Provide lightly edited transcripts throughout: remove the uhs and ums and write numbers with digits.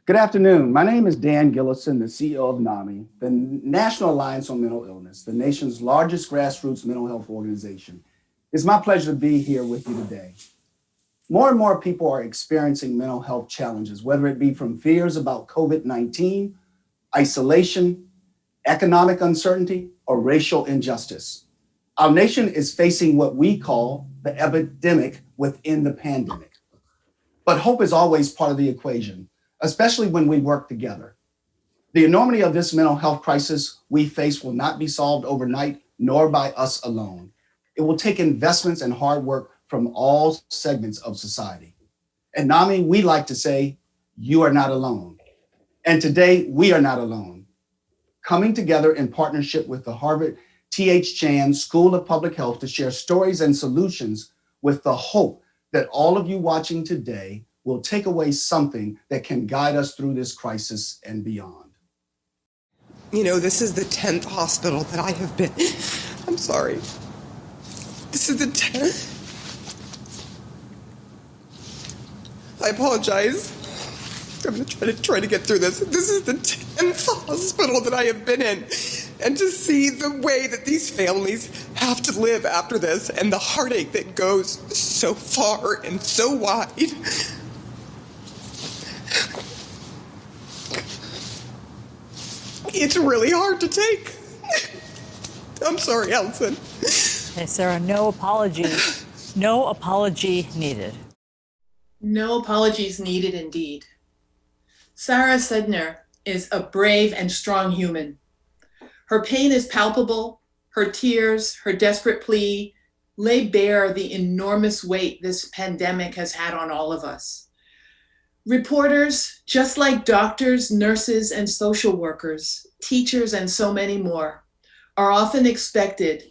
Good afternoon. My name is Dan Gillison, the CEO of NAMI, the National Alliance on Mental Illness, the nation's largest grassroots mental health organization. It's my pleasure to be here with you today. More and more people are experiencing mental health challenges, whether it be from fears about COVID-19, isolation, economic uncertainty, or racial injustice. Our nation is facing what we call the epidemic within the pandemic. But hope is always part of the equation, especially when we work together. The enormity of this mental health crisis we face will not be solved overnight, nor by us alone. It will take investments and hard work from all segments of society. At NAMI, we like to say, you are not alone. And today, we are not alone. Coming together in partnership with the Harvard T.H. Chan School of Public Health to share stories and solutions with the hope that all of you watching today will take away something that can guide us through this crisis and beyond. You know, this is the 10th hospital that I have been. I'm sorry. This is the 10th. I apologize. I'm going to try to get through this. This is the 10th hospital that I have been in. And to see the way that these families have to live after this and the heartache that goes so far and so wide. It's really hard to take. I'm sorry, Allison. Okay, Sarah, no apology. No apology needed. No apologies needed indeed. Sarah Sedner is a brave and strong human. Her pain is palpable. Her tears, her desperate plea lay bare the enormous weight this pandemic has had on all of us. Reporters, just like doctors, nurses, and social workers, teachers, and so many more, are often expected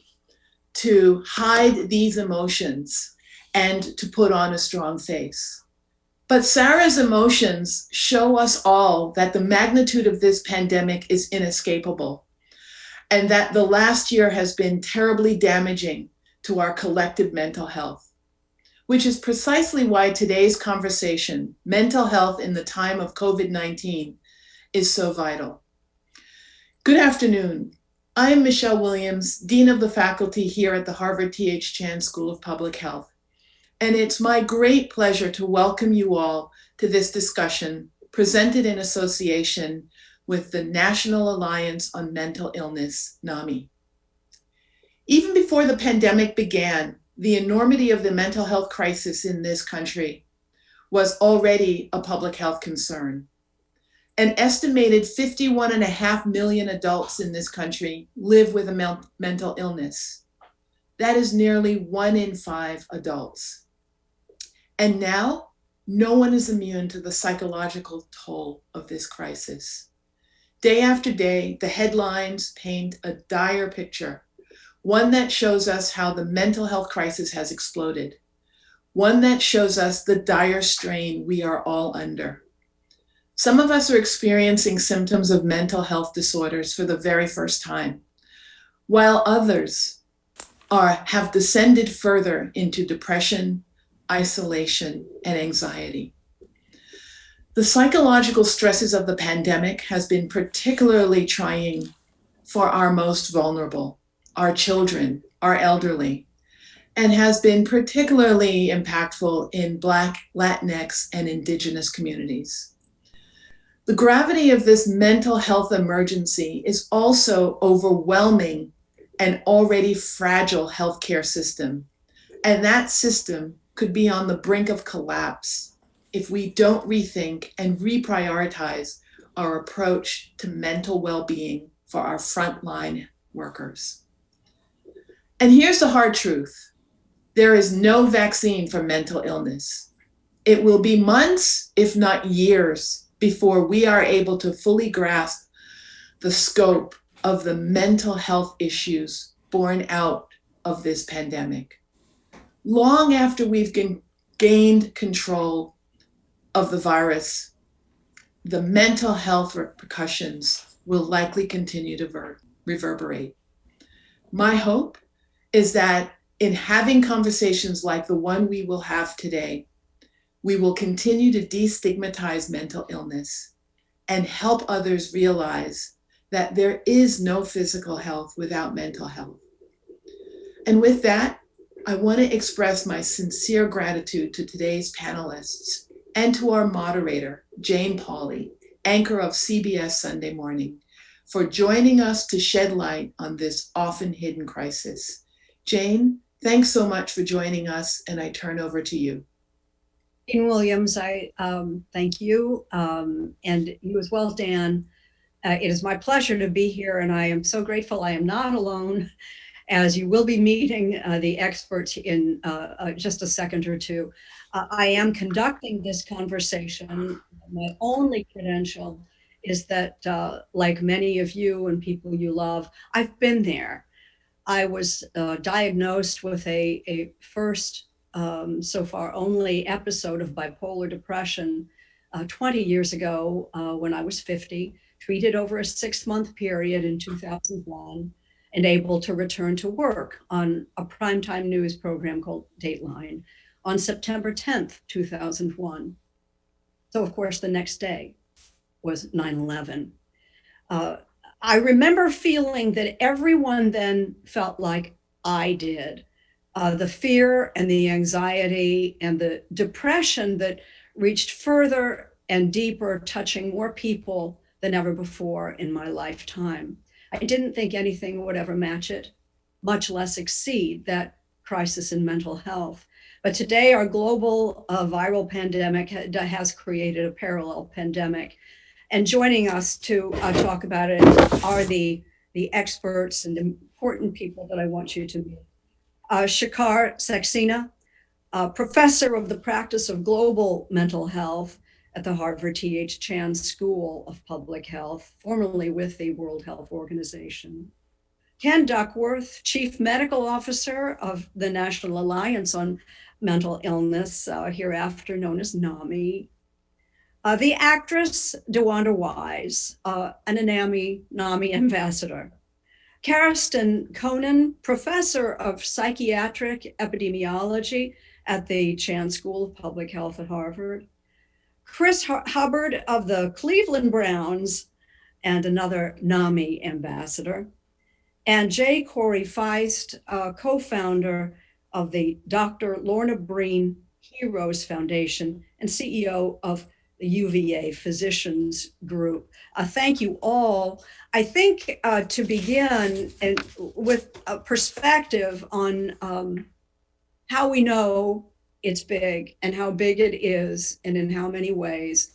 to hide these emotions and to put on a strong face. But Sarah's emotions show us all that the magnitude of this pandemic is inescapable, and that the last year has been terribly damaging to our collective mental health, which is precisely why today's conversation, mental health in the time of COVID-19, is so vital. Good afternoon. I am Michelle Williams, Dean of the Faculty here at the Harvard T.H. Chan School of Public Health. And it's my great pleasure to welcome you all to this discussion presented in association with the National Alliance on Mental Illness, NAMI. Even before the pandemic began, the enormity of the mental health crisis in this country was already a public health concern. An estimated 51.5 million adults in this country live with a mental illness. That is nearly 1 in 5 adults. And now, no one is immune to the psychological toll of this crisis. Day after day, the headlines paint a dire picture, one that shows us how the mental health crisis has exploded, one that shows us the dire strain we are all under. Some of us are experiencing symptoms of mental health disorders for the very first time, while others have descended further into depression, isolation, and anxiety. The psychological stresses of the pandemic has been particularly trying for our most vulnerable, our children, our elderly, and has been particularly impactful in Black, Latinx, and Indigenous communities. The gravity of this mental health emergency is also overwhelming an already fragile healthcare system, and that system could be on the brink of collapse if we don't rethink and reprioritize our approach to mental well-being for our frontline workers. And here's the hard truth. There is no vaccine for mental illness. It will be months, if not years, before we are able to fully grasp the scope of the mental health issues born out of this pandemic. Long after we've gained control of the virus, the mental health repercussions will likely continue to reverberate. My hope is that in having conversations like the one we will have today, we will continue to destigmatize mental illness and help others realize that there is no physical health without mental health. And with that, I want to express my sincere gratitude to today's panelists and to our moderator, Jane Pauley, anchor of CBS Sunday Morning, for joining us to shed light on this often hidden crisis. Jane, thanks so much for joining us, and I turn over to you. Dean Williams, I thank you, and you as well, Dan. It is my pleasure to be here, and I am so grateful I am not alone, as you will be meeting the experts in just a second or two. I am conducting this conversation. My only credential is that, like many of you and people you love, I've been there. I was diagnosed with a first, so far only episode of bipolar depression 20 years ago when I was 50, treated over a 6-month period in 2001, and able to return to work on a primetime news program called Dateline on September 10th, 2001. So of course, the next day was 9/11. I remember feeling that everyone then felt like I did. The fear and the anxiety and the depression that reached further and deeper, touching more people than ever before in my lifetime. I didn't think anything would ever match it, much less exceed that crisis in mental health. But today, our global viral pandemic has created a parallel pandemic. And joining us to talk about it are the experts and important people that I want you to meet. Shekhar Saxena, professor of the practice of global mental health at the Harvard T.H. Chan School of Public Health, formerly with the World Health Organization. Ken Duckworth, chief medical officer of the National Alliance on Mental Illness, hereafter known as NAMI. The actress DeWanda Wise, an NAMI ambassador. Karsten Conan, professor of psychiatric epidemiology at the Chan School of Public Health at Harvard. Chris Hubbard of the Cleveland Browns, and another NAMI ambassador. And J. Corey Feist, co-founder of the Dr. Lorna Breen Heroes Foundation and CEO of the UVA Physicians Group. Thank you all. I think to begin and with a perspective on how we know it's big and how big it is and in how many ways.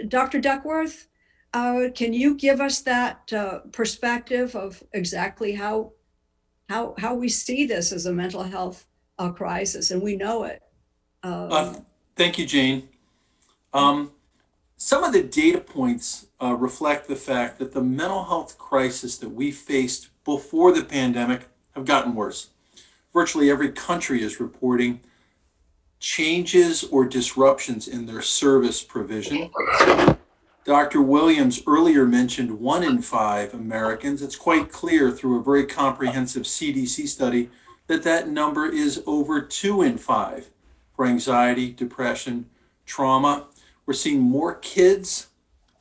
Dr. Duckworth, can you give us that perspective of exactly how we see this as a mental health crisis, and we know it? Thank you, Jane. Some of the data points reflect the fact that the mental health crisis that we faced before the pandemic have gotten worse. Virtually every country is reporting changes or disruptions in their service provision. Dr. Williams earlier mentioned 1 in 5 Americans. It's quite clear through a very comprehensive CDC study that that number is over 2 in 5 for anxiety, depression, trauma. We're seeing more kids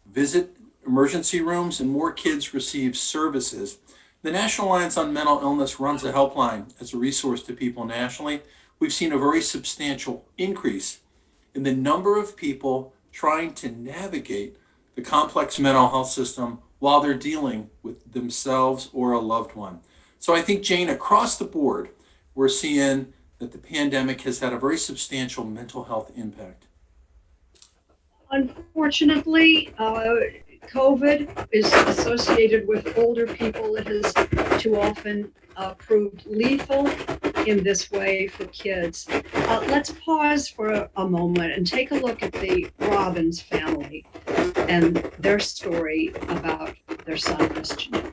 visit emergency rooms and more kids receive services. The National Alliance on Mental Illness runs a helpline as a resource to people nationally. We've seen a very substantial increase in the number of people trying to navigate the complex mental health system while they're dealing with themselves or a loved one. So I think, Jane, across the board, we're seeing that the pandemic has had a very substantial mental health impact. Unfortunately, COVID is associated with older people. It has too often proved lethal in this way for kids. Let's pause for a moment and take a look at the Robbins family and their story about their son, Christian.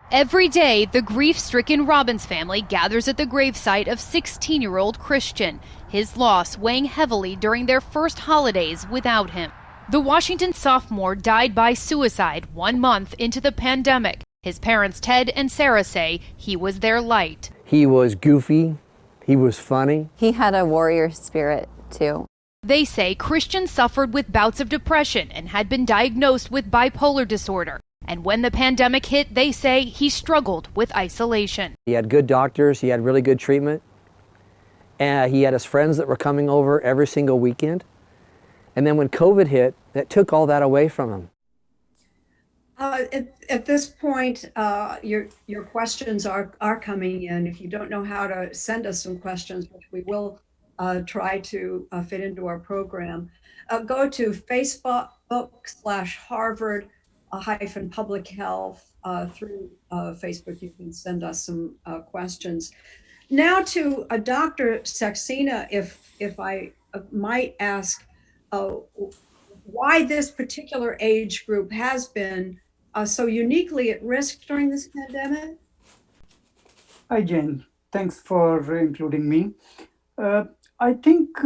Every day, the grief-stricken Robbins family gathers at the gravesite of 16-year-old Christian, his loss weighing heavily during their first holidays without him. The Washington sophomore died by suicide 1 month into the pandemic. His parents, Ted and Sarah, say he was their light. He was goofy. He was funny. He had a warrior spirit, too. They say Christian suffered with bouts of depression and had been diagnosed with bipolar disorder. And when the pandemic hit, they say he struggled with isolation. He had good doctors, he had really good treatment, and he had his friends that were coming over every single weekend. And then when COVID hit, that took all that away from him. At this point, your questions are coming in. If you don't know how to send us some questions, which we will try to fit into our program, go to Facebook/Harvard-Public Health through Facebook. You can send us some questions. Now to Dr. Saxena, if I might ask, why this particular age group has been so uniquely at risk during this pandemic? Hi, Jane. Thanks for including me. I think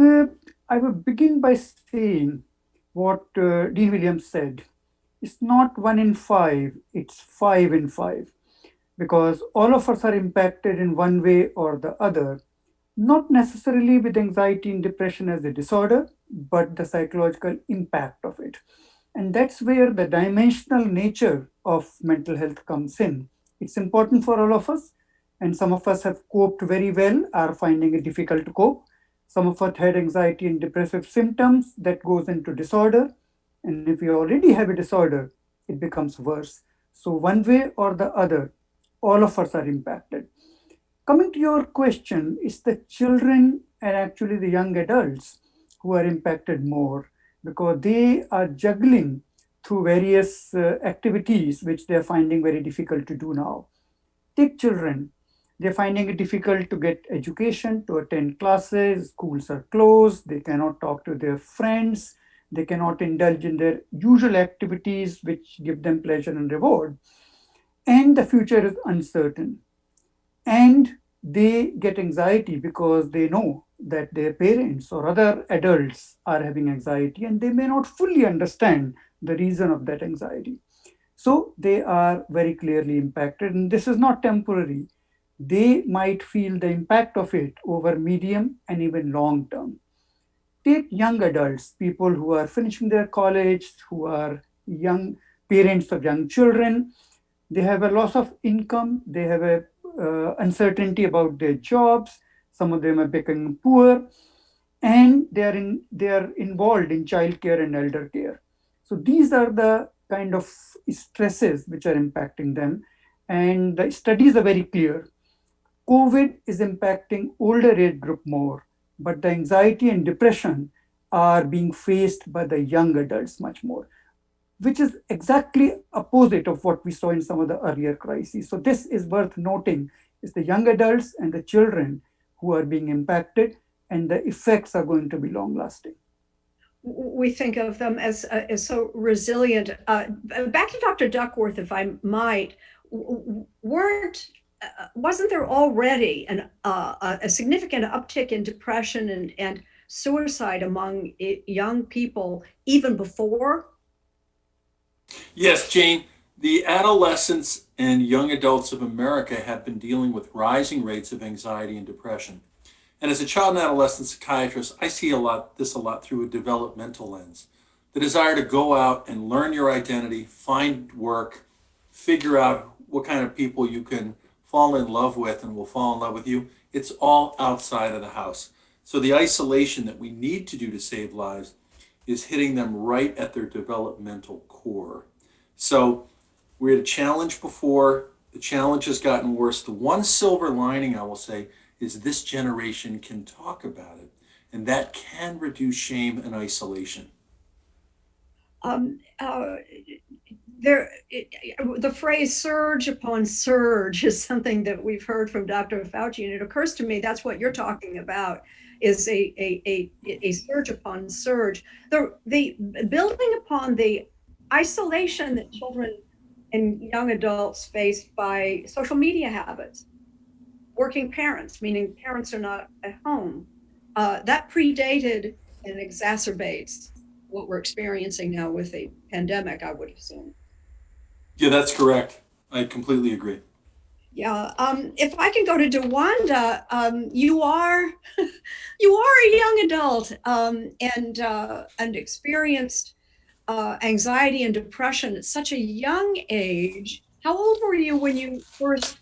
I will begin by saying what Dean Williams said. It's not 1 in 5, it's 5 in 5, because all of us are impacted in one way or the other, not necessarily with anxiety and depression as a disorder, but the psychological impact of it. And that's where the dimensional nature of mental health comes in. It's important for all of us, and some of us have coped very well, are finding it difficult to cope. Some of us had anxiety and depressive symptoms that goes into disorder. And if you already have a disorder, it becomes worse. So one way or the other, all of us are impacted. Coming to your question, it's the children and actually the young adults who are impacted more, because they are juggling through various activities which they're finding very difficult to do now. Take children. They're finding it difficult to get education, to attend classes, schools are closed, they cannot talk to their friends, they cannot indulge in their usual activities which give them pleasure and reward. And the future is uncertain. And they get anxiety because they know that their parents or other adults are having anxiety, and they may not fully understand the reason of that anxiety. So they are very clearly impacted, and this is not temporary. They might feel the impact of it over medium and even long term. Take young adults, people who are finishing their college, who are young parents of young children. They have a loss of income, they have a uncertainty about their jobs, some of them are becoming poor, and they are involved in childcare and elder care. So these are the kind of stresses which are impacting them, and the studies are very clear. COVID is impacting older age group more, but the anxiety and depression are being faced by the young adults much more, which is exactly opposite of what we saw in some of the earlier crises. So this is worth noting, is the young adults and the children who are being impacted, and the effects are going to be long lasting. We think of them as so resilient. Back to Dr. Duckworth, if I might, wasn't there already a significant uptick in depression and suicide among young people even before? Yes, Jane, the adolescents and young adults of America have been dealing with rising rates of anxiety and depression. And as a child and adolescent psychiatrist, I see this a lot through a developmental lens. The desire to go out and learn your identity, find work, figure out what kind of people you can fall in love with and will fall in love with you. It's all outside of the house. So the isolation that we need to do to save lives is hitting them right at their developmental core. So we had a challenge before, the challenge has gotten worse. The one silver lining, I will say, is this generation can talk about it, and that can reduce shame and isolation. The phrase surge upon surge is something that we've heard from Dr. Fauci, and it occurs to me that's what you're talking about, is a surge upon surge. The building upon the isolation that children and young adults face by social media habits, working parents, meaning parents are not at home, that predated and exacerbates what we're experiencing now with the pandemic, I would assume. Yeah, that's correct. I completely agree. Yeah, if I can go to DeWanda, you are you are a young adult and experienced anxiety and depression at such a young age. How old were you when you first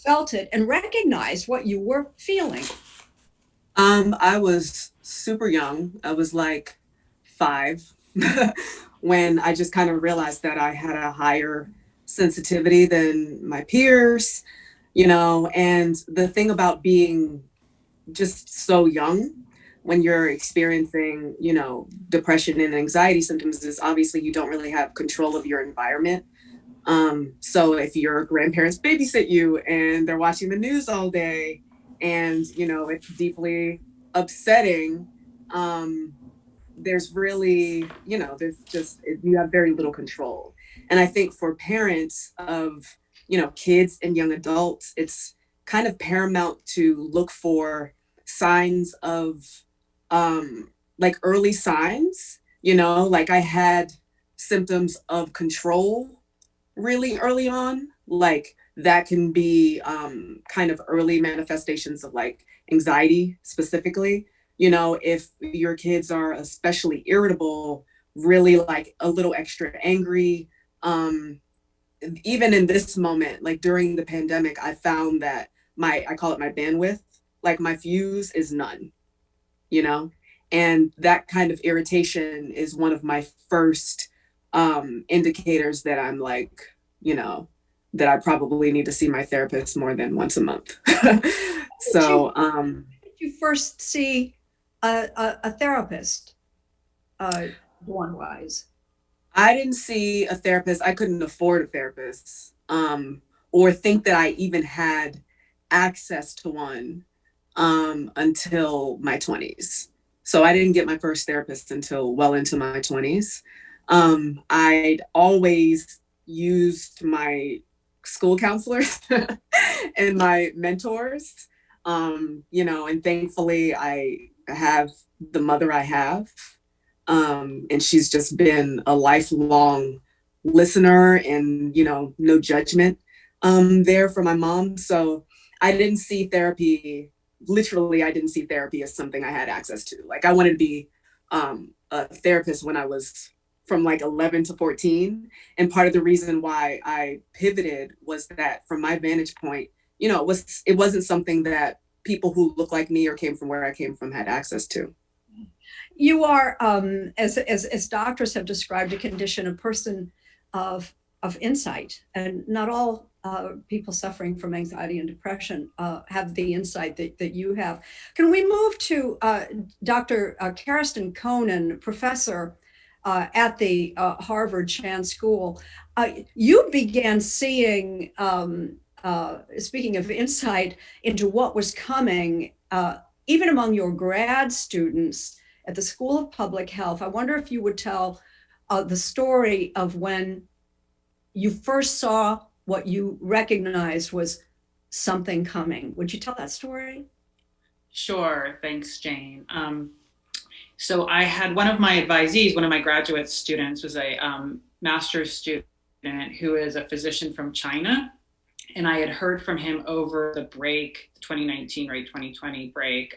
felt it and recognized what you were feeling? I was super young. I was like 5 when I just kind of realized that I had a higher sensitivity than my peers, and the thing about being just so young when you're experiencing, depression and anxiety symptoms is obviously you don't really have control of your environment. So if your grandparents babysit you and they're watching the news all day and, it's deeply upsetting, there's really, there's just, you have very little control. And I think for parents of, kids and young adults, it's kind of paramount to look for signs of, like early signs, like I had symptoms of control really early on, like that can be kind of early manifestations of like anxiety specifically. If your kids are especially irritable, really like a little extra angry, even in this moment, like during the pandemic, I found that I call it my bandwidth, like my fuse is none, you know? And that kind of irritation is one of my first indicators that I'm like, that I probably need to see my therapist more than once a month. So, Did you first see a therapist, one wise? I didn't see a therapist. I couldn't afford a therapist, or think that I even had access to one until my 20s. So I didn't get my first therapist until well into my 20s. I'd always used my school counselors and my mentors, and thankfully I have the mother I have. And she's just been a lifelong listener and, no judgment there for my mom. So I didn't see therapy, literally, I didn't see therapy as something I had access to. Like I wanted to be a therapist when I was from like 11 to 14. And part of the reason why I pivoted was that from my vantage point, it wasn't something that people who look like me or came from where I came from had access to. You are, as doctors have described, a condition, a person of insight, and not all people suffering from anxiety and depression have the insight that you have. Can we move to Dr. Kerstin Koenen, professor at the Harvard Chan School? You began seeing, speaking of insight into what was coming, even among your grad students at the School of Public Health. I wonder if you would tell the story of when you first saw what you recognized was something coming. Would you tell that story? Sure, thanks, Jane. So I had one of my advisees, one of my graduate students was a master's student who is a physician from China. And I had heard from him over the break, 2019, right, 2020 break.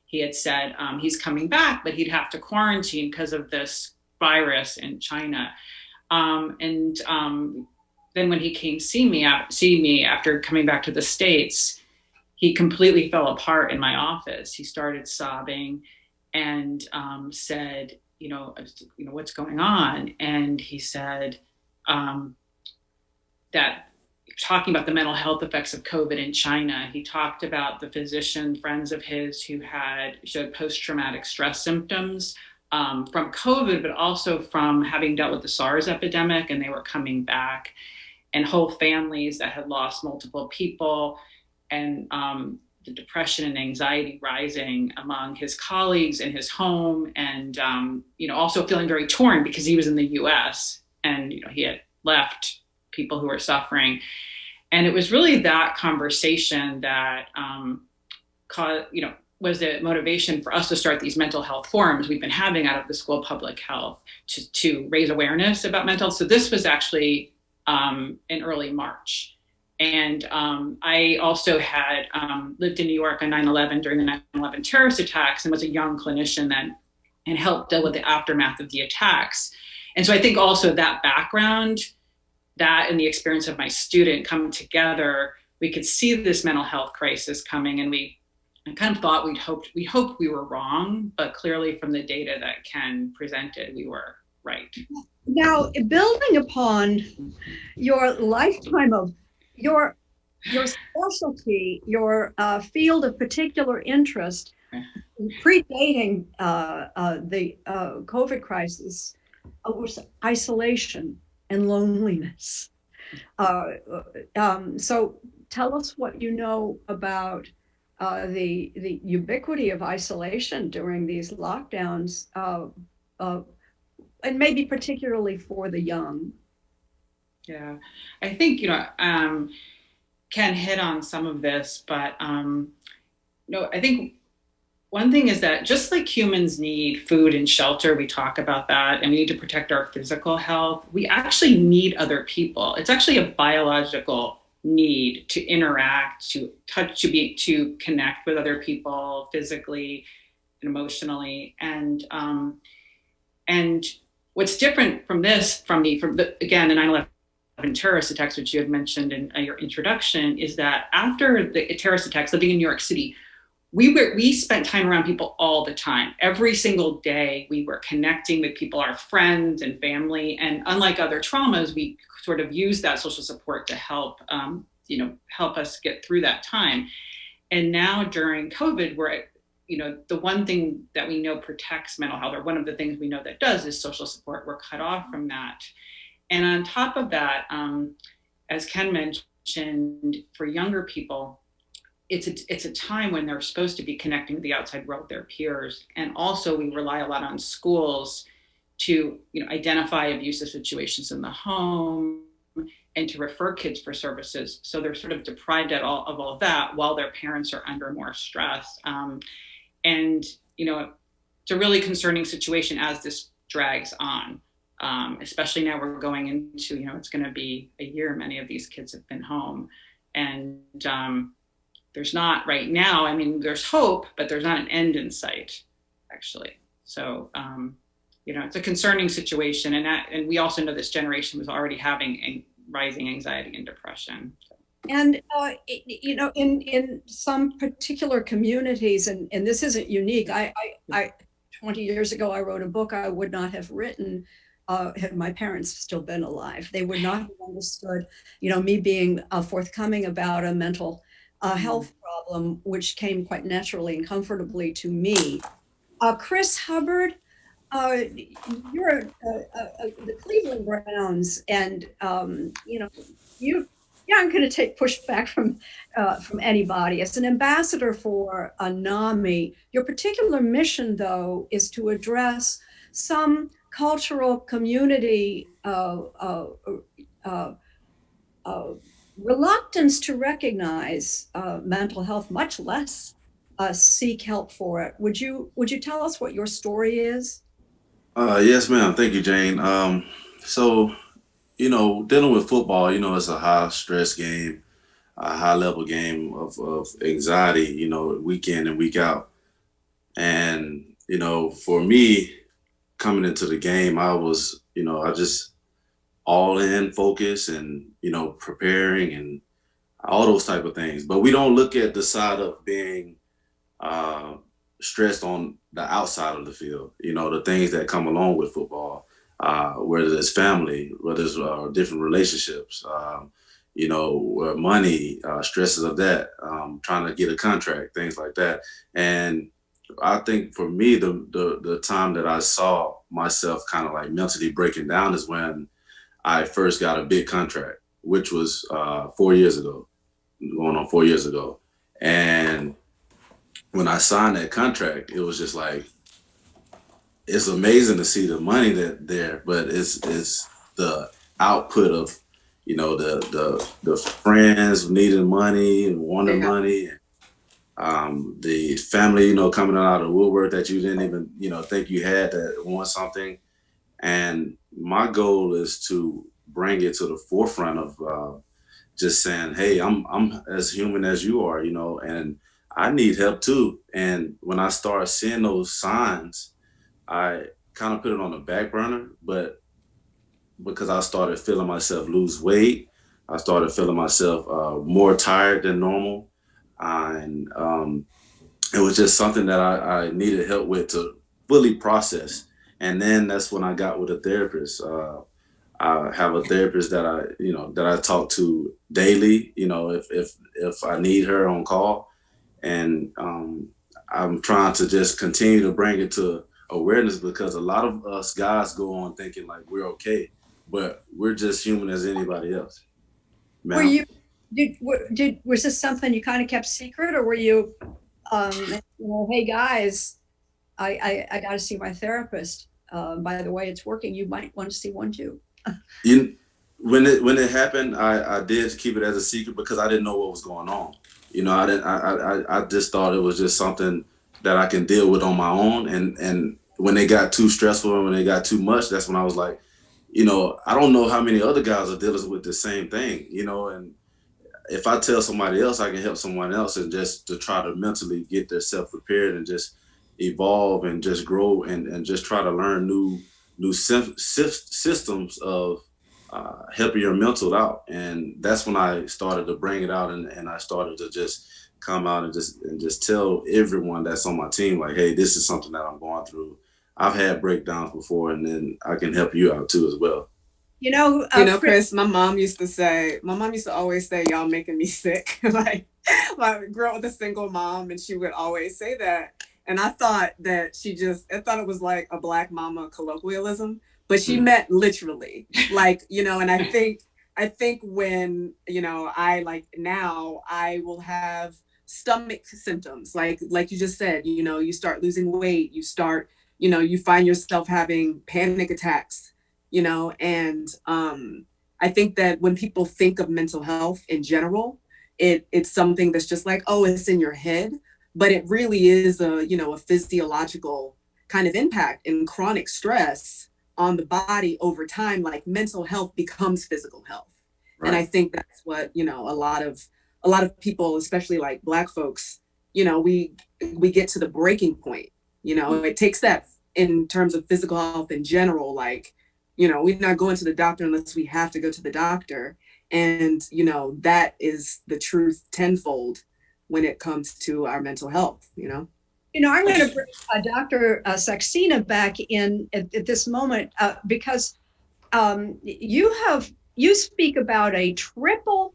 He had said he's coming back, but he'd have to quarantine because of this virus in China. Then when he came see me after coming back to the States, he completely fell apart in my office. He started sobbing and said, what's going on? And he said that talking about the mental health effects of COVID in China, he talked about the physician friends of his who showed post-traumatic stress symptoms from COVID, but also from having dealt with the SARS epidemic, and they were coming back, and whole families that had lost multiple people, and the depression and anxiety rising among his colleagues in his home, and also feeling very torn because he was in the US and he had left people who were suffering. And it was really that conversation that was the motivation for us to start these mental health forums we've been having out of the School of Public Health to raise awareness about mental health. So this was actually in early March. And I also had lived in New York on 9/11 during the 9/11 terrorist attacks, and was a young clinician then, and helped deal with the aftermath of the attacks. And so I think also that background, that and the experience of my student come together, we could see this mental health crisis coming, and I kind of thought we hoped we were wrong, but clearly from the data that Ken presented, we were right. Now, building upon your lifetime of your specialty, your field of particular interest, predating the COVID crisis, was isolation and loneliness. So tell us what you know about the ubiquity of isolation during these lockdowns, and maybe particularly for the young. Yeah, I think, Ken hit on some of this, but I think one thing is that just like humans need food and shelter, we talk about that, and we need to protect our physical health, we actually need other people. It's actually a biological need to interact, to touch, to connect with other people physically and emotionally. And what's different from this, again, the 9/11 terrorist attacks, which you had mentioned in your introduction, is that after the terrorist attacks, living in New York City, we spent time around people all the time. Every single day, we were connecting with people, our friends and family. And unlike other traumas, we sort of use that social support to help us get through that time. And now during COVID, we're the one thing that we know protects mental health, or one of the things we know that does, is social support. We're cut off from that. And on top of that, as Ken mentioned, for younger people, it's a time when they're supposed to be connecting with the outside world, their peers. And also we rely a lot on schools to identify abusive situations in the home and to refer kids for services. So they're sort of deprived of all of that while their parents are under more stress. And it's a really concerning situation as this drags on. Especially now we're going into, it's going to be a year many of these kids have been home. And there's not right now, there's hope, but there's not an end in sight, actually. So, it's a concerning situation. And we also know this generation was already having rising anxiety and depression. And, in some particular communities, and this isn't unique, I 20 years ago, I wrote a book I would not have written had my parents still been alive. They would not have understood, me being forthcoming about a mental health problem, which came quite naturally and comfortably to me. Chris Hubbard, you're the Cleveland Browns, and I'm going to take pushback from anybody. As an ambassador for NAMI, your particular mission, though, is to address some cultural community reluctance to recognize mental health, much less seek help for it. Would you tell us what your story is? Yes, ma'am. Thank you, Jane. So, dealing with football, it's a high stress game, a high level game of anxiety, week in and week out. And, for me, coming into the game, I was, I just all in focus and, preparing and all those type of things. But we don't look at the side of being stressed on the outside of the field, the things that come along with football, whether it's family, whether it's different relationships, money, stresses of that, trying to get a contract, things like that. And I think for me, the time that I saw myself kind of like mentally breaking down is when I first got a big contract, which was 4 years ago, going on 4 years ago. And when I signed that contract, it was just like, it's amazing to see the money there, but it's the output of, the friends needing money and wanting money. The family, coming out of the woodwork that you didn't even, think you had that want something. And my goal is to bring it to the forefront of just saying, hey, I'm as human as you are, you know, and I need help too. And when I started seeing those signs, I kind of put it on the back burner, but because I started feeling myself lose weight, I started feeling myself more tired than normal. And it was just something that I needed help with to fully process. And then that's when I got with a therapist. I have a therapist that I talk to daily, you know, if I need her on call. And I'm trying to just continue to bring it to awareness, because a lot of us guys go on thinking like we're okay, but we're just human as anybody else. Were you, was this something you kind of kept secret, or were you, hey guys, I got to see my therapist. By the way, it's working. You might want to see one too. When it happened, I did keep it as a secret because I didn't know what was going on. You know, I just thought it was just something that I can deal with on my own. And when it got too stressful and when it got too much, that's when I was like, you know, I don't know how many other guys are dealing with the same thing, you know, and if I tell somebody else, I can help someone else, and just to try to mentally get themselves prepared and just evolve and just grow and just try to learn new systems of helping your mental out. And that's when I started to bring it out, and I started to just come out and just tell everyone that's on my team, like, hey, this is something that I'm going through. I've had breakdowns before, and then I can help you out too as well. You know, Chris, my mom used to always say, y'all making me sick. Like, I grew up with a single mom, and she would always say that. And I thought that I thought it was like a Black mama colloquialism, but she meant literally, like, you know, and I think when, you know, now I will have stomach symptoms, like you just said, you know, you start losing weight, you find yourself having panic attacks, you know, and I think that when people think of mental health in general, it's something that's just like, oh, it's in your head, but it really is a physiological kind of impact, and chronic stress on the body over time, like mental health becomes physical health. Right. And I think that's what, you know, a lot of people, especially like Black folks, you know, we get to the breaking point. You know, it takes that in terms of physical health in general, like, you know, we're not going to the doctor unless we have to go to the doctor. And, you know, that is the truth tenfold when it comes to our mental health, you know? You know, I'm going to bring Dr. Saxena back in at this moment because you speak about a triple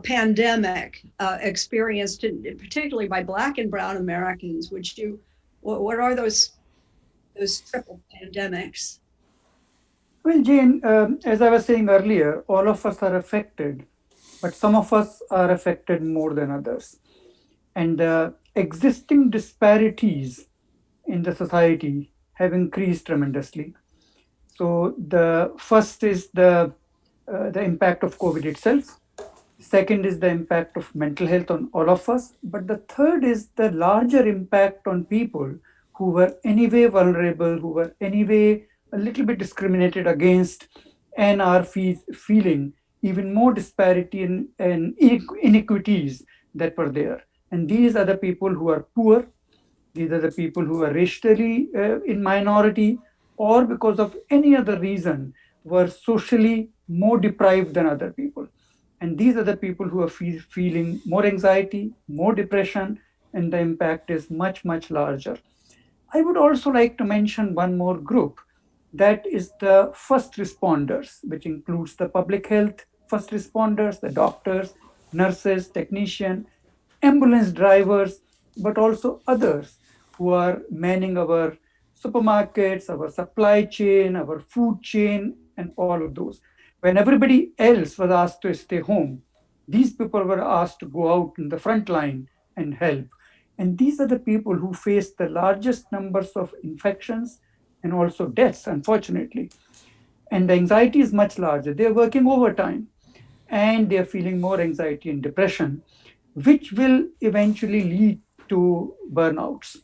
pandemic experienced, particularly by Black and Brown Americans. What are those triple pandemics? Well, Jane, as I was saying earlier, all of us are affected, but some of us are affected more than others. And existing disparities in the society have increased tremendously. So the first is the impact of COVID itself. Second is the impact of mental health on all of us. But the third is the larger impact on people who were anyway vulnerable, who were anyway a little bit discriminated against, and are feeling even more disparity and inequities that were there. And these are the people who are poor. These are the people who are racially in minority, or because of any other reason were socially more deprived than other people. And these are the people who are feeling more anxiety, more depression, and the impact is much, much larger. I would also like to mention one more group. That is the first responders, which includes the public health first responders, the doctors, nurses, technicians, ambulance drivers, but also others who are manning our supermarkets, our supply chain, our food chain, and all of those. When everybody else was asked to stay home, these people were asked to go out in the front line and help. And these are the people who face the largest numbers of infections and also deaths, unfortunately. And the anxiety is much larger. They're working overtime and they're feeling more anxiety and depression, which will eventually lead to burnouts,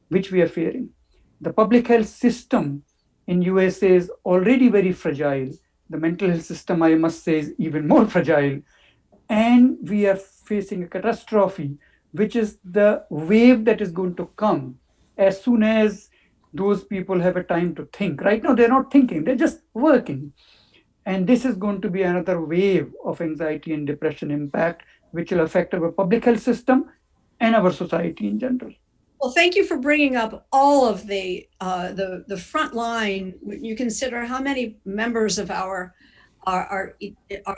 which we are fearing. The public health system in USA is already very fragile. The mental health system, I must say, is even more fragile. and we are facing a catastrophe, which is the wave that is going to come as soon as those people have a time to think. Right now, they're not thinking, they're just working. And this is going to be another wave of anxiety and depression impact, which will affect our public health system and our society in general. Well, thank you for bringing up all of the front line. When you consider how many members of our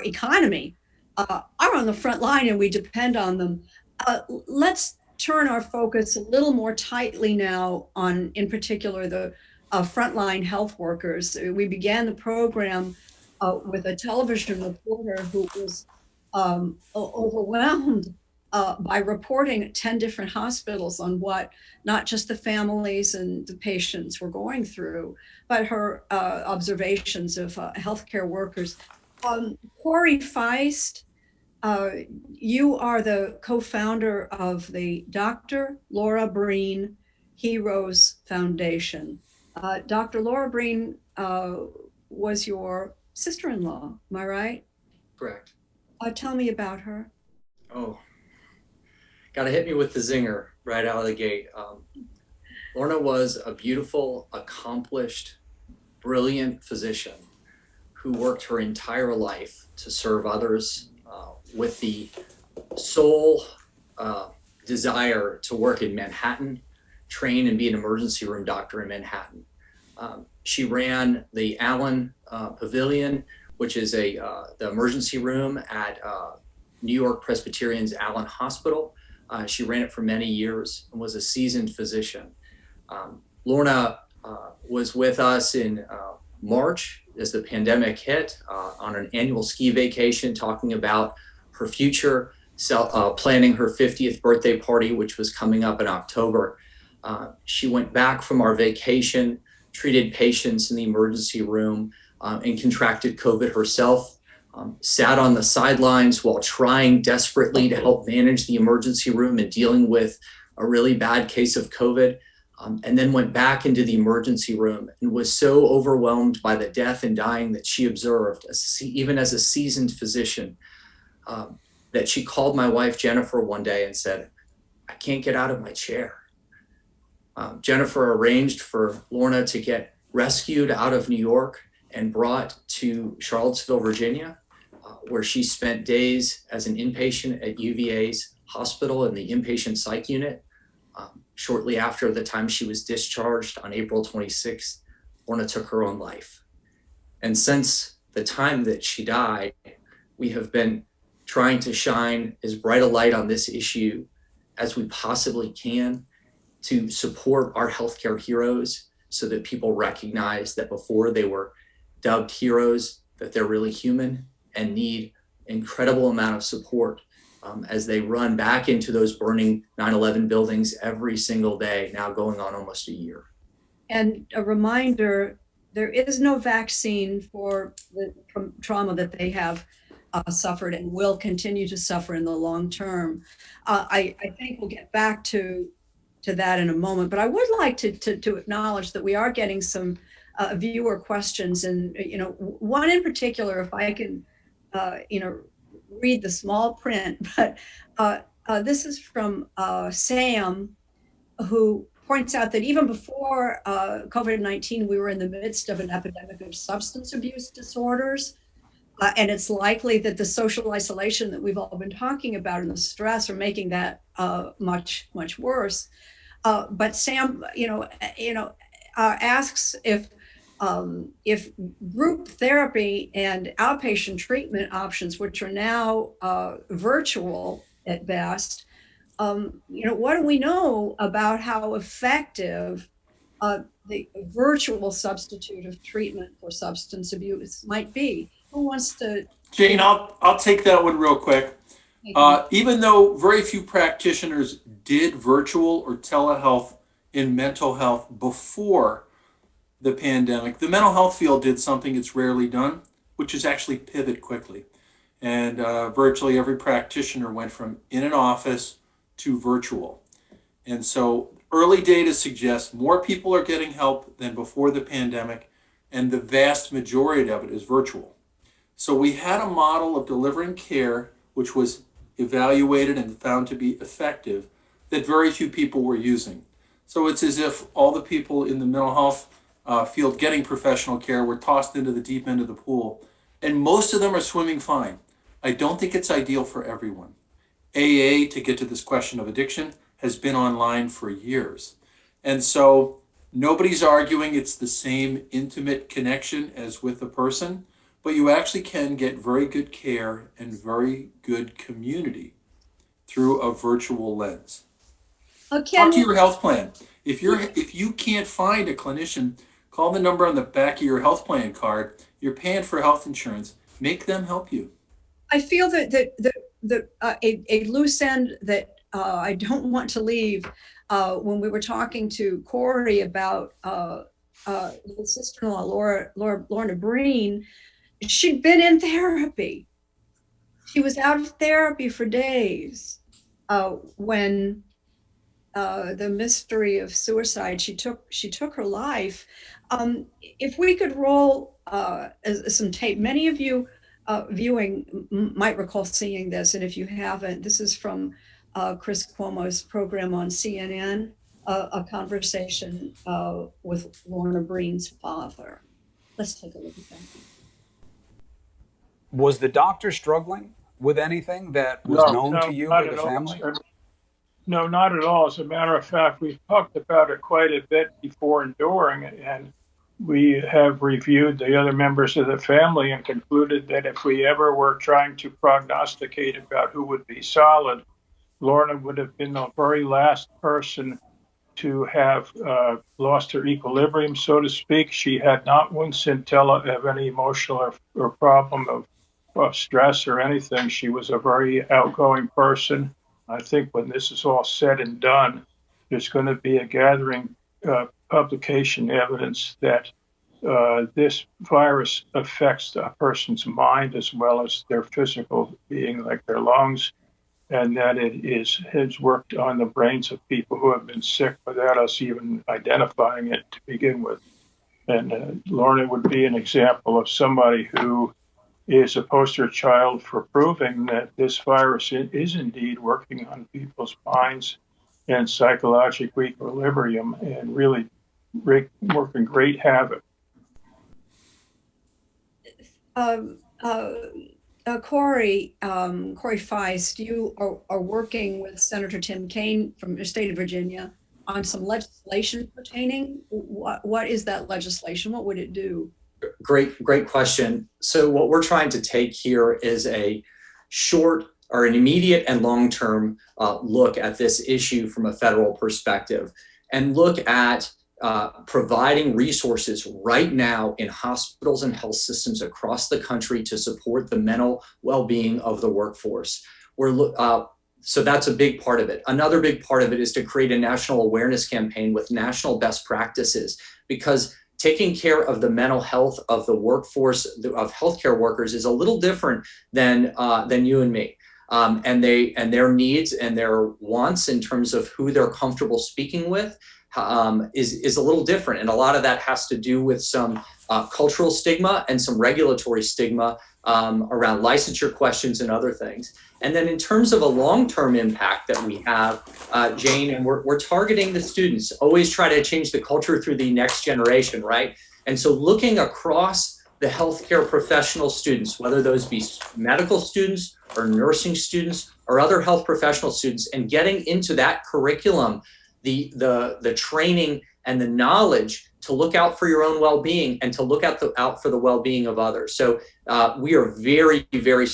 economy are on the front line and we depend on them. Let's turn our focus a little more tightly now on, in particular, the frontline health workers. We began the program with a television reporter who was overwhelmed by reporting 10 different hospitals on what not just the families and the patients were going through, but her observations of healthcare workers. Corey Feist, you are the co-founder of the Dr. Laura Breen Heroes Foundation. Dr. Laura Breen was your sister-in-law, am I right? Correct. Tell me about her. Oh, gotta hit me with the zinger right out of the gate. Lorna was a beautiful, accomplished, brilliant physician who worked her entire life to serve others with the sole desire to work in Manhattan, train and be an emergency room doctor in Manhattan. She ran the Allen Pavilion, which is the emergency room at New York Presbyterian's Allen Hospital. She ran it for many years and was a seasoned physician. Lorna was with us in March as the pandemic hit on an annual ski vacation, talking about her future, planning her 50th birthday party, which was coming up in October. She went back from our vacation, treated patients in the emergency room, and contracted COVID herself. Sat on the sidelines while trying desperately to help manage the emergency room and dealing with a really bad case of COVID, and then went back into the emergency room and was so overwhelmed by the death and dying that she observed, even as a seasoned physician, that she called my wife, Jennifer, one day and said, "I can't get out of my chair." Jennifer arranged for Lorna to get rescued out of New York and brought to Charlottesville, Virginia, where she spent days as an inpatient at UVA's hospital in the inpatient psych unit. Shortly after the time she was discharged on April 26th, Lorna took her own life. And since the time that she died, we have been trying to shine as bright a light on this issue as we possibly can to support our healthcare heroes so that people recognize that before they were dubbed heroes, that they're really human and need incredible amount of support as they run back into those burning 9/11 buildings every single day, now going on almost a year. And a reminder, there is no vaccine for the trauma that they have suffered and will continue to suffer in the long term. I think we'll get back to that in a moment, but I would like to acknowledge that we are getting some viewer questions, and one in particular, if I can read the small print, but this is from Sam, who points out that even before COVID-19, we were in the midst of an epidemic of substance abuse disorders. And it's likely that the social isolation that we've all been talking about and the stress are making that much, much worse. But Sam, asks if group therapy and outpatient treatment options, which are now virtual at best, what do we know about how effective the virtual substitute of treatment for substance abuse might be? Who wants to? Jane, I'll take that one real quick. Even though very few practitioners did virtual or telehealth in mental health before the pandemic, the mental health field did something it's rarely done, which is actually pivot quickly. And virtually every practitioner went from in an office to virtual. And so early data suggests more people are getting help than before the pandemic, and the vast majority of it is virtual. So we had a model of delivering care which was evaluated and found to be effective, that very few people were using. So it's as if all the people in the mental health field getting professional care were tossed into the deep end of the pool, and most of them are swimming fine. I don't think it's ideal for everyone. AA, to get to this question of addiction, has been online for years. And so nobody's arguing it's the same intimate connection as with a person, but you actually can get very good care and very good community through a virtual lens. Talk to your health plan. If you can't find a clinician, call the number on the back of your health plan card. You're paying for health insurance. Make them help you. I feel that a loose end that I don't want to leave when we were talking to Corey about his sister-in-law, Lorna Breen. She'd been in therapy. She was out of therapy for days when the mystery of suicide, she took her life. If we could roll some tape, many of you viewing might recall seeing this, and if you haven't, this is from Chris Cuomo's program on CNN, a conversation with Lorna Breen's father. Let's take a look at that. Was the doctor struggling with anything that was known to you or the family? No, not at all. As a matter of fact, we've talked about it quite a bit before and during, and we have reviewed the other members of the family and concluded that if we ever were trying to prognosticate about who would be solid, Lorna would have been the very last person to have lost her equilibrium, so to speak. She had not one scintilla of any emotional or problem of stress or anything. She was a very outgoing person. I think when this is all said and done, there's going to be a gathering publication evidence that this virus affects a person's mind as well as their physical being, like their lungs, and that it has worked on the brains of people who have been sick without us even identifying it to begin with. And Lorna would be an example of somebody who is a poster child for proving that this virus is indeed working on people's minds and psychological equilibrium and really working great havoc. Corey Feist, you are working with Senator Tim Kaine from the state of Virginia on some legislation pertaining. What is that legislation? What would it do? Great question. So what we're trying to take here is a short or an immediate and long-term look at this issue from a federal perspective and look at providing resources right now in hospitals and health systems across the country to support the mental well-being of the workforce. So that's a big part of it. Another big part of it is to create a national awareness campaign with national best practices, because taking care of the mental health of the workforce of healthcare workers is a little different than you and me. And their needs and their wants in terms of who they're comfortable speaking with is a little different. And a lot of that has to do with some cultural stigma and some regulatory stigma around licensure questions and other things. And then in terms of a long-term impact that we have, Jane, and we're targeting the students, always try to change the culture through the next generation, right? And so looking across the healthcare professional students, whether those be medical students or nursing students or other health professional students, and getting into that curriculum, the training and the knowledge to look out for your own well-being and to look out for the well-being of others. So we are very, very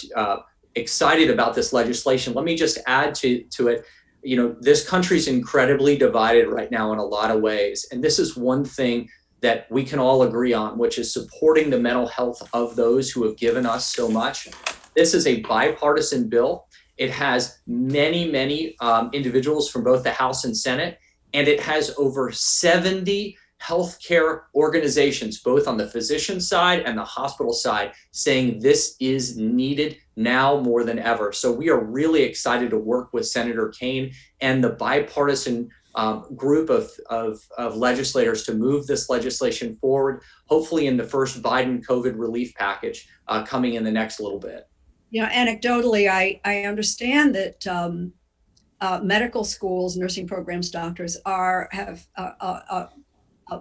excited about this legislation. Let me just add to it. You know, this country's incredibly divided right now in a lot of ways. And this is one thing that we can all agree on, which is supporting the mental health of those who have given us so much. This is a bipartisan bill. It has many, many individuals from both the House and Senate, and it has over 70 healthcare organizations, both on the physician side and the hospital side, saying this is needed now more than ever. So we are really excited to work with Senator Kaine and the bipartisan group of legislators to move this legislation forward, hopefully in the first Biden COVID relief package coming in the next little bit. You know, anecdotally, I understand that medical schools, nursing programs, doctors have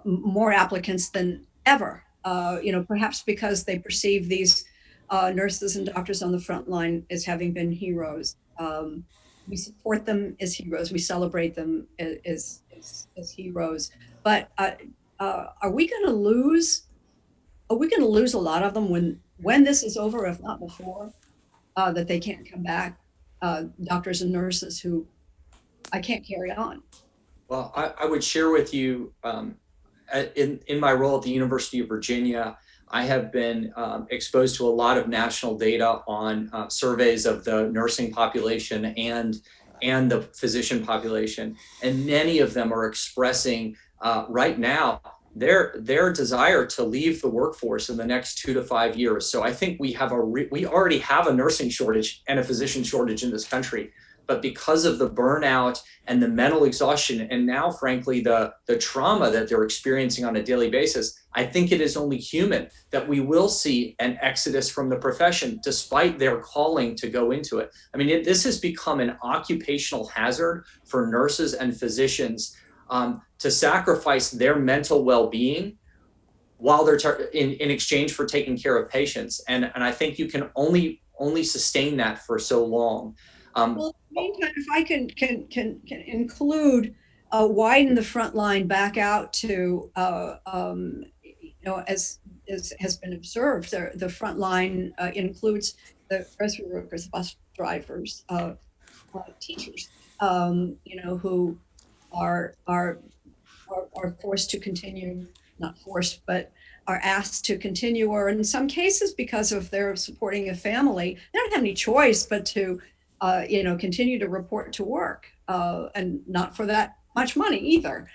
more applicants than ever. You know, perhaps because they perceive these nurses and doctors on the front line as having been heroes. We support them as heroes. We celebrate them as heroes. But are we going to lose? Are we going to lose a lot of them when this is over, if not before? That they can't come back, doctors and nurses who I can't carry on. Well, I would share with you, in my role at the University of Virginia, I have been exposed to a lot of national data on surveys of the nursing population and the physician population, and many of them are expressing right now their desire to leave the workforce in the next 2 to 5 years. So I think we already have a nursing shortage and a physician shortage in this country, but because of the burnout and the mental exhaustion, and now frankly the trauma that they're experiencing on a daily basis, I think it is only human that we will see an exodus from the profession despite their calling to go into it. I mean, this has become an occupational hazard for nurses and physicians to sacrifice their mental well-being while they're in exchange for taking care of patients. And I think you can only sustain that for so long. Well, in the meantime, if I can include widen the front line back out to, you know, as has been observed, the front line includes the grocery workers, bus drivers, teachers, you know, who are forced to continue, not forced, but are asked to continue, or in some cases because of their supporting a family, they don't have any choice but to you know, continue to report to work, and not for that much money either.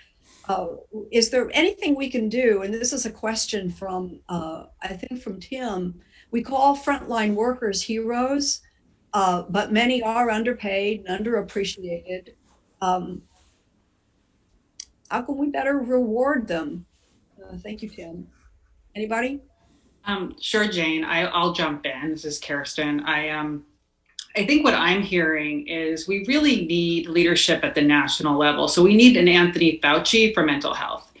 Is there anything we can do? And this is a question from, I think from Tim. We call frontline workers heroes, but many are underpaid and underappreciated. How can we better reward them? Thank you, Tim. Anybody? Sure, Jane. I'll jump in. This is Kirsten. I think what I'm hearing is we really need leadership at the national level. So we need an Anthony Fauci for mental health.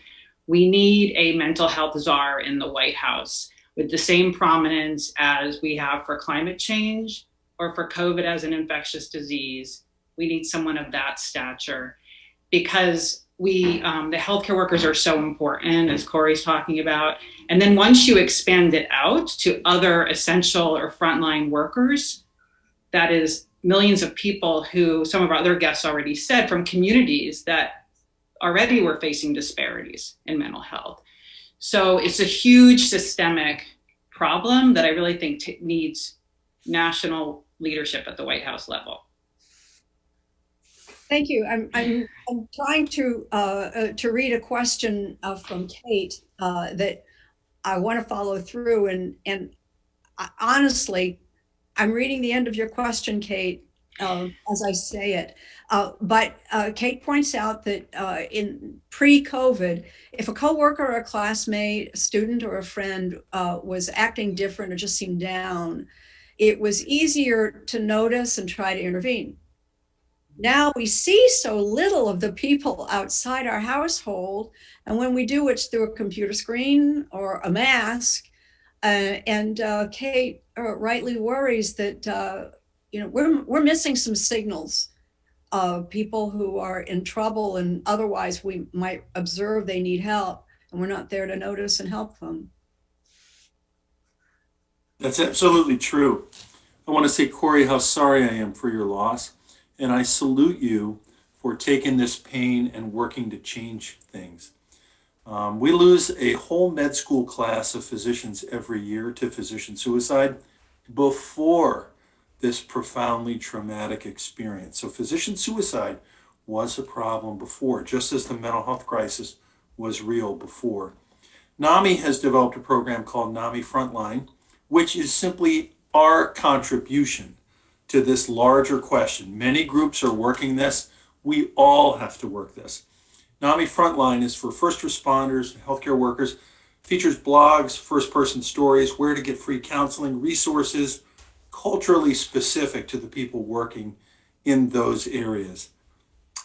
We need a mental health czar in the White House with the same prominence as we have for climate change or for COVID as an infectious disease. We need someone of that stature, because the healthcare workers are so important, as Corey's talking about. And then once you expand it out to other essential or frontline workers, that is millions of people who some of our other guests already said from communities that already were facing disparities in mental health. So it's a huge systemic problem that I really think needs national leadership at the White House level. Thank you. I'm trying to read a question from Kate that I want to follow through, and honestly, I'm reading the end of your question, Kate, as I say it. But Kate points out that in pre-COVID, if a coworker or a classmate, a student or a friend was acting different or just seemed down, it was easier to notice and try to intervene. Now we see so little of the people outside our household, and when we do, it's through a computer screen or a mask. And Kate rightly worries that you know, we're missing some signals of people who are in trouble, and otherwise we might observe they need help, and we're not there to notice and help them. That's absolutely true. I want to say, Corey, how sorry I am for your loss. And I salute you for taking this pain and working to change things. We lose a whole med school class of physicians every year to physician suicide before this profoundly traumatic experience. So physician suicide was a problem before, just as the mental health crisis was real before. NAMI has developed a program called NAMI Frontline, which is simply our contribution to this larger question. Many groups are working this. We all have to work this. NAMI Frontline is for first responders, healthcare workers, features blogs, first-person stories, where to get free counseling, resources, culturally specific to the people working in those areas.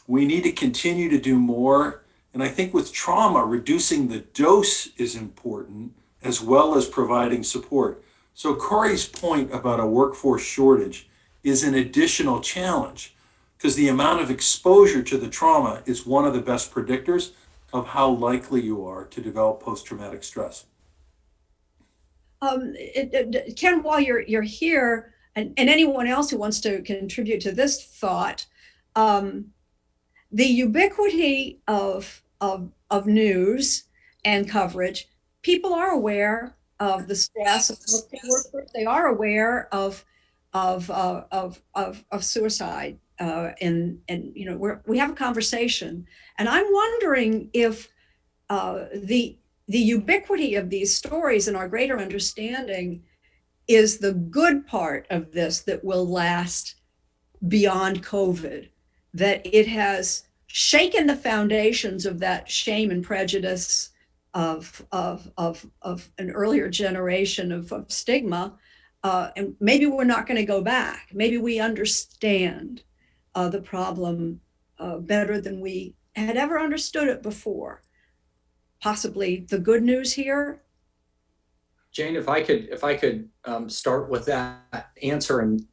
We need to continue to do more. And I think with trauma, reducing the dose is important as well as providing support. So Corey's point about a workforce shortage is an additional challenge because the amount of exposure to the trauma is one of the best predictors of how likely you are to develop post-traumatic stress. Ken, while you're here, and anyone else who wants to contribute to this thought, the ubiquity of news and coverage, people are aware of the stress of workers. They are aware of suicide, and we have a conversation, and I'm wondering if the ubiquity of these stories and our greater understanding is the good part of this that will last beyond COVID, that it has shaken the foundations of that shame and prejudice of an earlier generation of stigma. And maybe we're not going to go back. Maybe we understand the problem better than we had ever understood it before. Possibly the good news here. Jane, if I could start with that answer, and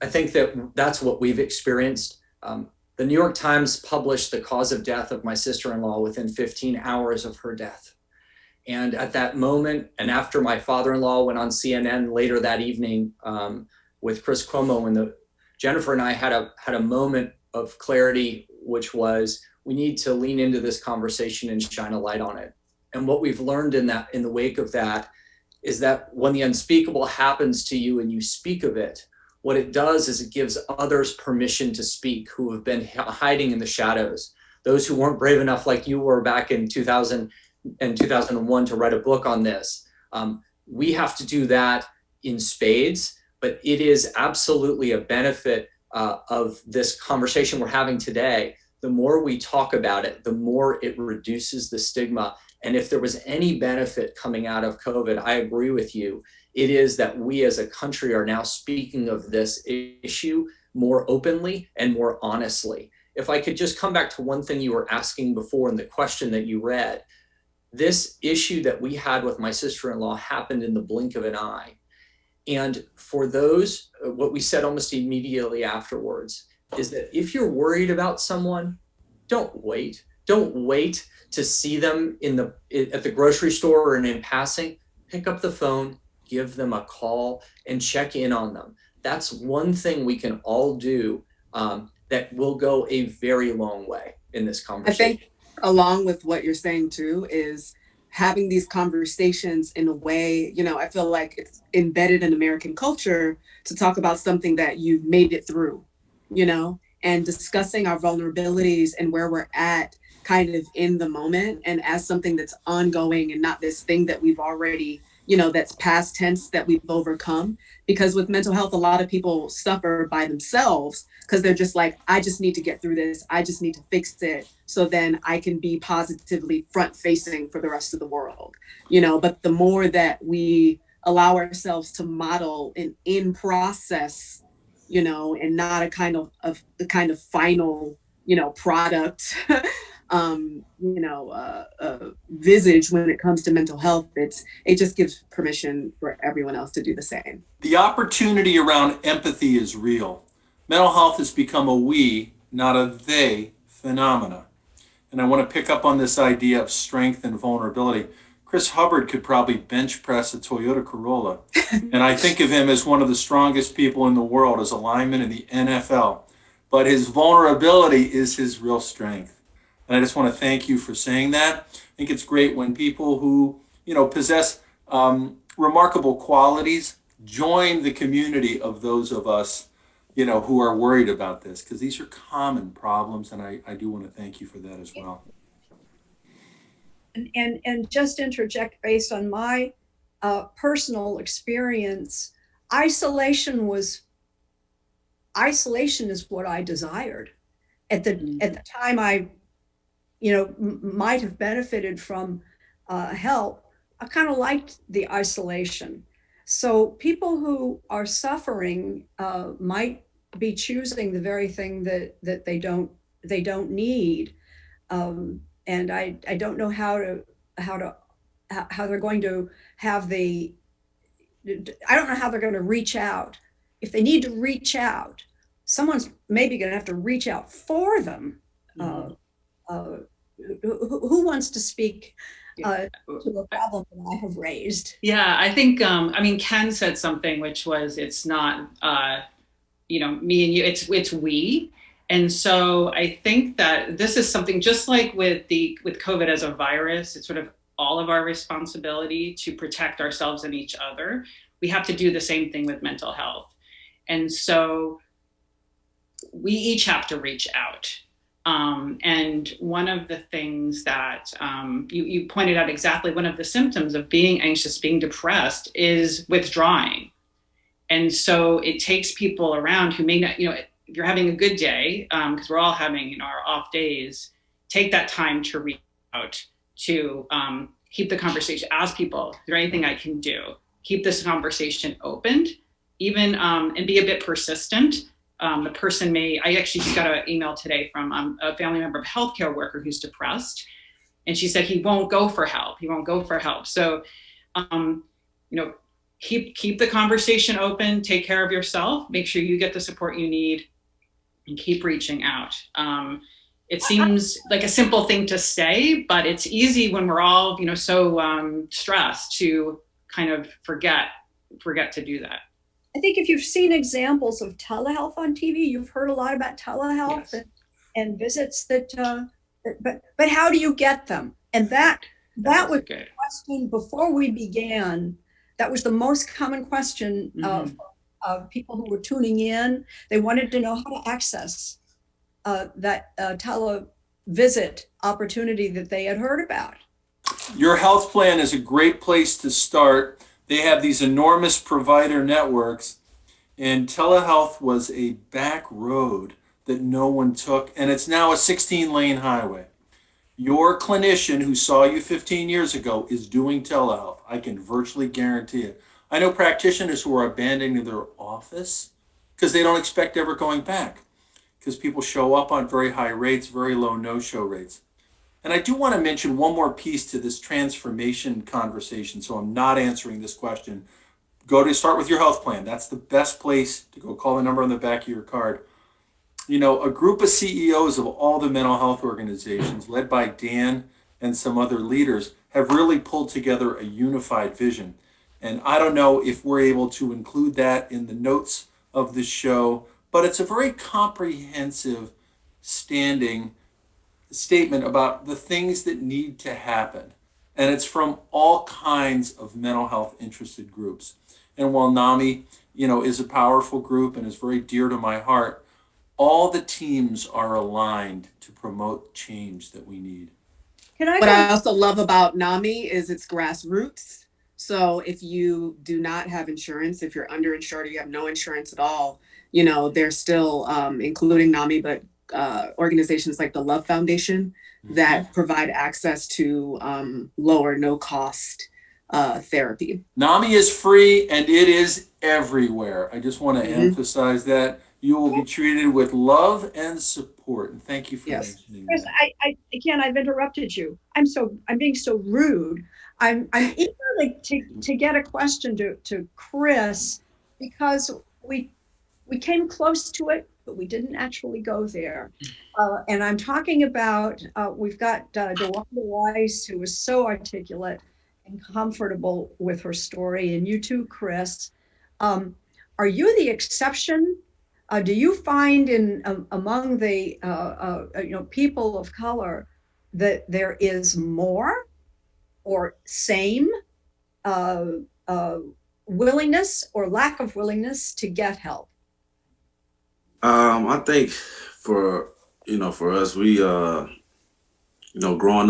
I think that's what we've experienced. The New York Times published the cause of death of my sister-in-law within 15 hours of her death. And at that moment, and after my father-in-law went on CNN later that evening with Chris Cuomo, and Jennifer and I had a moment of clarity, which was we need to lean into this conversation and shine a light on it. And what we've learned in the wake of that is that when the unspeakable happens to you and you speak of it, what it does is it gives others permission to speak who have been hiding in the shadows. Those who weren't brave enough like you were back in 2000 and 2001 to write a book on this. We have to do that in spades, but it is absolutely a benefit of this conversation we're having today. The more we talk about it, the more it reduces the stigma. And if there was any benefit coming out of COVID, I agree with you. It is that we as a country are now speaking of this issue more openly and more honestly. If I could just come back to one thing you were asking before in the question that you read, this issue that we had with my sister-in-law happened in the blink of an eye. And for those, what we said almost immediately afterwards is that if you're worried about someone, don't wait. Don't wait to see them at the grocery store or in passing. Pick up the phone, give them a call, and check in on them. That's one thing we can all do that will go a very long way in this conversation. I think along with what you're saying too is having these conversations in a way, I feel like it's embedded in American culture to talk about something that you've made it through, and discussing our vulnerabilities and where we're at kind of in the moment and as something that's ongoing and not this thing that we've already, that's past tense that we've overcome. Because with mental health, a lot of people suffer by themselves because they're just like, I just need to get through this. I just need to fix it so then I can be positively front facing for the rest of the world, but the more that we allow ourselves to model an in process, and not a kind of final, product, visage when it comes to mental health. It just gives permission for everyone else to do the same. The opportunity around empathy is real. Mental health has become a we, not a they, phenomena. And I want to pick up on this idea of strength and vulnerability. Chris Hubbard could probably bench press a Toyota Corolla. And I think of him as one of the strongest people in the world as a lineman in the NFL. But his vulnerability is his real strength. And I just want to thank you for saying that. I think it's great when people who, possess remarkable qualities join the community of those of us, who are worried about this, because these are common problems. And I do want to thank you for that as well. And just interject based on my personal experience, isolation is what I desired. At the time I might have benefited from help. I kind of liked the isolation. So people who are suffering might be choosing the very thing that they don't need, and I don't know how they're going to have the. I don't know how they're going to reach out. If they need to reach out, someone's maybe going to have to reach out for them. Who wants to speak to the problem that I have raised? Yeah, I think, I mean, Ken said something, which was, it's not, me and you, it's we. And so I think that this is something just like with COVID as a virus, it's sort of all of our responsibility to protect ourselves and each other. We have to do the same thing with mental health. And so we each have to reach out. And one of the things that you pointed out exactly, one of the symptoms of being anxious, being depressed is withdrawing. And so it takes people around who may not, if you're having a good day, because we're all having, our off days, take that time to reach out, to keep the conversation, ask people, is there anything I can do? Keep this conversation opened, even, and be a bit persistent. The person I actually just got an email today from a family member of a healthcare worker who's depressed. And she said he won't go for help. He won't go for help. So, keep the conversation open, take care of yourself, make sure you get the support you need, and keep reaching out. It seems like a simple thing to say, but it's easy when we're all, so stressed to kind of forget to do that. I think if you've seen examples of telehealth on TV, you've heard a lot about telehealth and visits but how do you get them? And that was the question before we began. That was the most common question of people who were tuning in. They wanted to know how to access that televisit opportunity that they had heard about. Your health plan is a great place to start. They have these enormous provider networks, and telehealth was a back road that no one took, and it's now a 16-lane highway. Your clinician who saw you 15 years ago is doing telehealth. I can virtually guarantee it. I know practitioners who are abandoning their office because they don't expect ever going back, because people show up on very high rates, very low no-show rates. And I do want to mention one more piece to this transformation conversation, so I'm not answering this question. Start with your health plan. That's the best place to go. Call the number on the back of your card. A group of CEOs of all the mental health organizations, led by Dan and some other leaders, have really pulled together a unified vision. And I don't know if we're able to include that in the notes of the show, but it's a very comprehensive statement about the things that need to happen. And it's from all kinds of mental health interested groups. And while NAMI, is a powerful group and is very dear to my heart, all the teams are aligned to promote change that we need. What I also love about NAMI is its grassroots. So if you do not have insurance, if you're underinsured or you have no insurance at all, they're still, including NAMI, but organizations like the Love Foundation that provide access to lower, no cost therapy. NAMI is free and it is everywhere. I just want to emphasize that. You will be treated with love and support. And thank you for mentioning Chris, that. Again, I've interrupted you. I'm being so rude. I'm eager to get a question to Chris, because we came close to it, but we didn't actually go there. And I'm talking about, we've got DeWanda Wise, who was so articulate and comfortable with her story, and you too, Chris. Are you the exception? Do you find among the people of color that there is more or same willingness or lack of willingness to get help? I think for us, we growing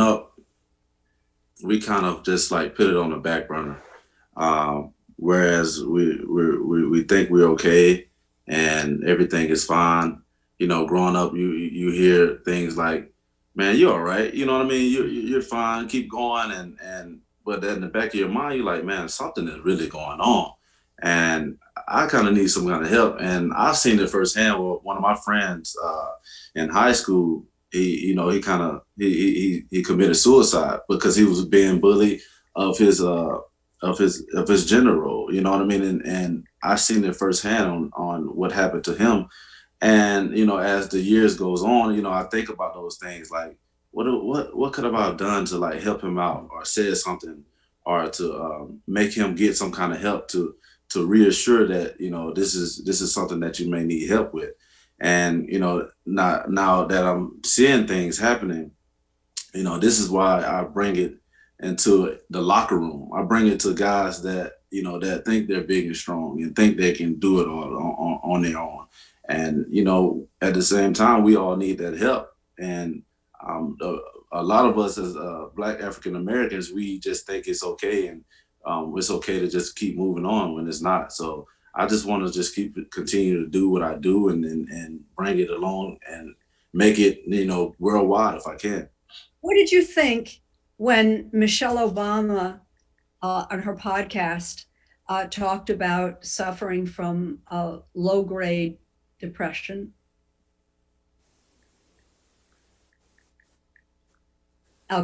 up, we kind of just like put it on the back burner. Whereas we think we're okay and everything is fine. Growing up, you hear things like, "Man, you're all right." You know what I mean? You're fine. Keep going. But in the back of your mind, you're like, "Man, something is really going on." and I kind of need some kind of help. And I've seen it firsthand with one of my friends in high school. He committed suicide because he was being bullied of his gender role. You know what I mean? And I've seen it firsthand on what happened to him. And as the years goes on, I think about those things like what could I have done to like help him out, or said something, or to make him get some kind of help to reassure that this is something that you may need help with. And now that I'm seeing things happening, this is why I bring it into the locker room. I bring it to guys that that think they're big and strong and think they can do it all on their own. And at the same time, we all need that help. And a lot of us as Black African Americans, we just think it's okay, and it's okay to just keep moving on when it's not. So I just want to just continue to do what I do and bring it along and make it, worldwide if I can. What did you think when Michelle Obama on her podcast talked about suffering from low-grade depression?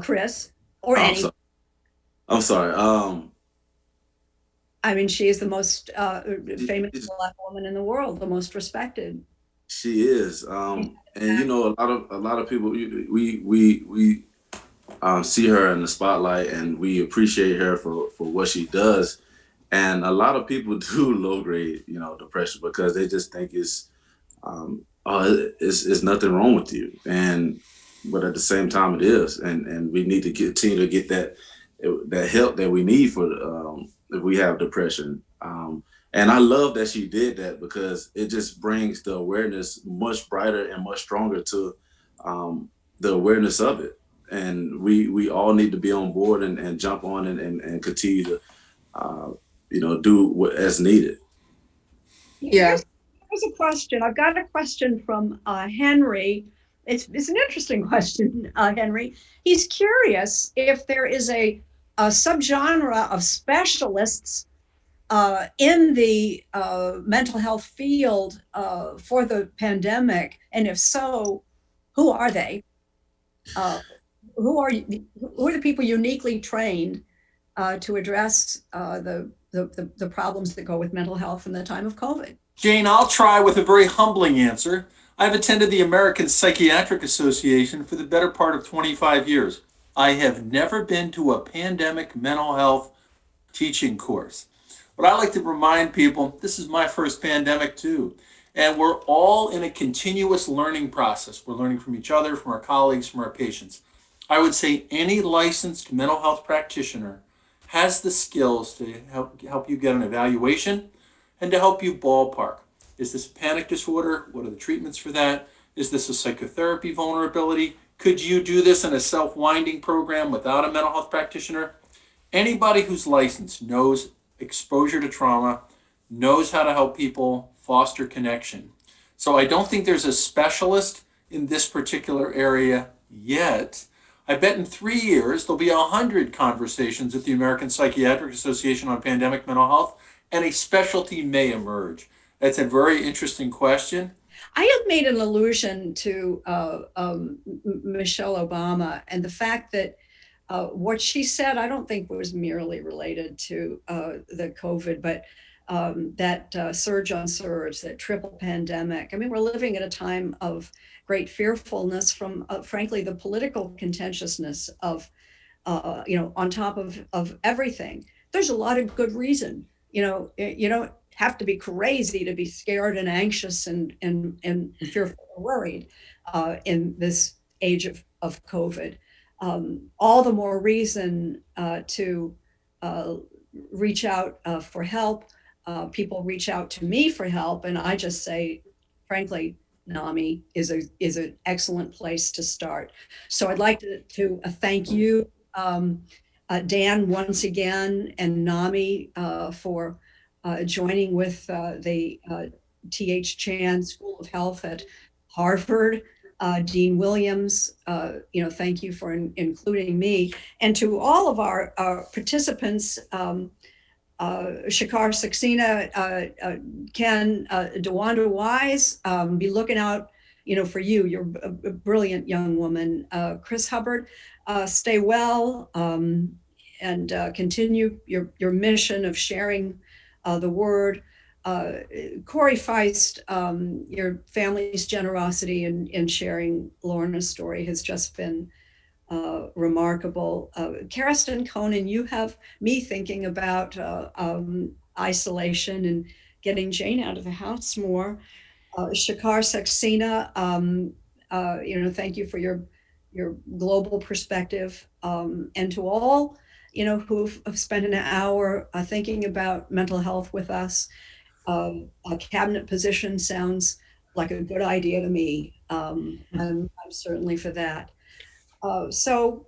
Chris, or any? I'm sorry. I mean, she is the most famous Black woman in the world, the most respected. She is, and a lot of people we see her in the spotlight, and we appreciate her for what she does. And a lot of people do low grade, depression, because they just think it's nothing wrong with you, but at the same time it is, and we need to continue to get that help that we need for if we have depression. And I love that she did that, because it just brings the awareness much brighter and much stronger to the awareness of it. And we all need to be on board and jump on and continue to do what as needed. Yeah. Here's a question. I've got a question from Henry. It's an interesting question, Henry. He's curious if there is a subgenre of specialists in the mental health field for the pandemic, and if so, who are they? Who are the people uniquely trained to address the problems that go with mental health in the time of COVID? Jane, I'll try with a very humbling answer. I've attended the American Psychiatric Association for the better part of 25 years. I have never been to a pandemic mental health teaching course. But I like to remind people, this is my first pandemic too. And we're all in a continuous learning process. We're learning from each other, from our colleagues, from our patients. I would say any licensed mental health practitioner has the skills to help you get an evaluation and to help you ballpark. Is this a panic disorder? What are the treatments for that? Is this a psychotherapy vulnerability? Could you do this in a self-winding program without a mental health practitioner? Anybody who's licensed knows exposure to trauma, knows how to help people foster connection. So I don't think there's a specialist in this particular area yet. I bet in 3 years, there'll be 100 conversations at the American Psychiatric Association on pandemic mental health, and a specialty may emerge. That's a very interesting question. I have made an allusion to Michelle Obama and the fact that what she said, I don't think was merely related to the COVID, but that surge on surge, that triple pandemic. I mean, we're living at a time of great fearfulness from, frankly, the political contentiousness of, on top of everything. There's a lot of good reason. You don't have to be crazy to be scared and anxious and fearful or worried in this age of COVID. All the more reason to reach out for help. People reach out to me for help, and I just say, frankly, NAMI is an excellent place to start. So I'd like to thank you, Dan, once again, and NAMI for joining with the T.H. Chan School of Health at Harvard. Dean Williams, thank you for including me. And to all of our participants, Shakar Saxena, Ken DeWanda Wise, be looking out, for you. You're a brilliant young woman. Chris Hubbard, stay well and continue your mission of sharing the word. Corey Feist, your family's generosity in sharing Lorna's story has just been remarkable. Kirsten Conan, you have me thinking about isolation and getting Jane out of the house more. Shakar Saxena, thank you for your global perspective, and to all who've spent an hour thinking about mental health with us. A cabinet position sounds like a good idea to me. I'm certainly for that. So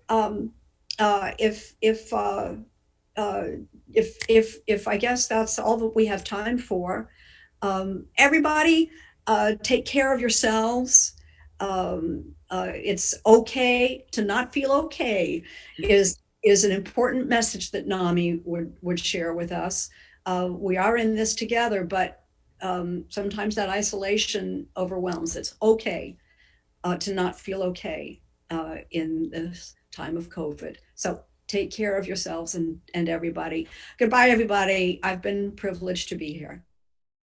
if I guess that's all that we have time for, everybody take care of yourselves. It's okay to not feel okay is an important message that NAMI would share with us. We are in this together, but sometimes that isolation overwhelms. It's okay to not feel okay in this time of COVID. So take care of yourselves and everybody. Goodbye, everybody. I've been privileged to be here.